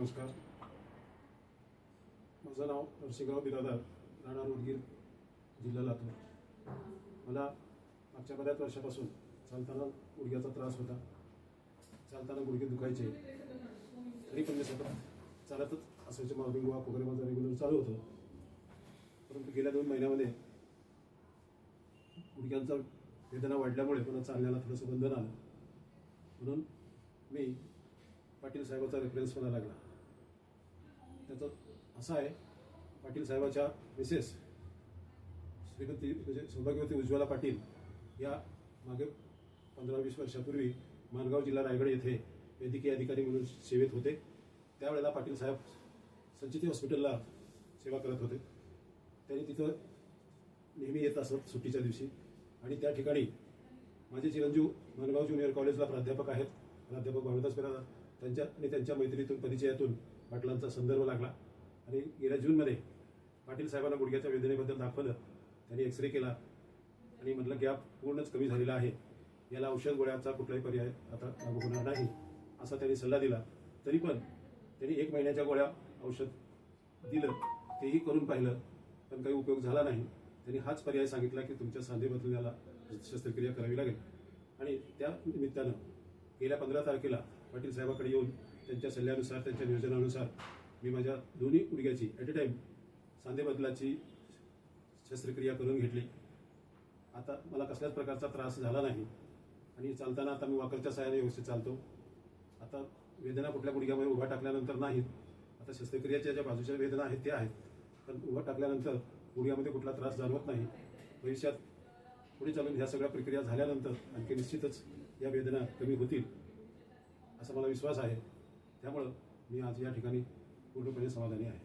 नमस्कार. माझं नाव नरसिंहराव बिरादार, राहणार उदगीर, जिल्हा लातूर. मला मागच्या बऱ्याच वर्षापासून चालताना गुडघ्याचा त्रास होता. चालताना गुडघे दुखायचे. तरी पण मी सतत चालतच असायचे. मॉर्निंग वॉक वगैरे माझं रेग्युलर चालू होतं. परंतु गेल्या 2 महिन्यामध्ये गुडघ्यांचा वेदना वाढल्यामुळे पुन्हा चालण्याला थोडंसं बंधन आलं. म्हणून मी पाटील साहेबाचा रेफरन्स मला लागला. त्याचं असं आहे, पाटील साहेबाच्या मिसेस श्रीमती म्हणजे सौभाग्यवती उज्ज्वला पाटील या मागे 15-20 वर्षापूर्वी माणगाव जिल्हा रायगड येथे वैद्यकीय अधिकारी म्हणून सेवेत होते. त्यावेळेला पाटील साहेब संचिती हॉस्पिटलला सेवा करत होते. त्यांनी तिथं नेहमी येत असत सुट्टीच्या दिवशी. आणि त्या ठिकाणी माझे चिरंजीव माणगाव ज्युनियर कॉलेजला प्राध्यापक आहेत, प्राध्यापक भावदास बिरादार, त्यांच्या मैत्रीतून परिचयातून पाटलांचा संदर्भ लागला. आणि गेल्या जूनमध्ये पाटील साहेबांना गुडघ्याच्या वेदनेबद्दल दाखवलं. त्यांनी एक्सरे केला आणि म्हटलं गॅप पूर्णच कमी झालेला आहे, याला औषध गोळ्याचा कुठलाही पर्याय आता लागू होणार नाही असा त्यांनी सल्ला दिला. तरी पण त्यांनी 1 महिन्याच्या गोळ्या औषध दिलं, तेही करून पाहिलं, पण काही उपयोग झाला नाही. त्यांनी हाच पर्याय सांगितला की तुमच्या सांधे बदलण्याला शस्त्रक्रिया करावी लागेल. आणि त्या निमित्तानं गेल्या 15 तारखेला पाटील साहेबाकडे येऊन त्यांच्या सल्ल्यानुसार, त्यांच्या नियोजनानुसार मी माझ्या दोन्ही गुडघ्याची ॲट ए टाईम सांधे बदलाची शस्त्रक्रिया करून घेतली. आता मला कसल्याच प्रकारचा त्रास झाला नाही. आणि चालताना आता मी वॉकरच्या सहाय्याने व्यवस्थित चालतो. आता वेदना कुठल्या गुडघ्यामध्ये उभा टाकल्यानंतर नाहीत. आता शस्त्रक्रियाच्या ज्या बाजूच्या वेदना आहेत त्या आहेत, पण उभा टाकल्यानंतर गुडघ्यामध्ये कुठला त्रास जाणवत नाही. भविष्यात पुढे चालून ह्या सगळ्या प्रक्रिया झाल्यानंतर आणखी निश्चितच या वेदना कमी होतील असा मला विश्वास आहे. त्यामुळं मी आज या ठिकाणी पूर्णपणे समाधानी आहे.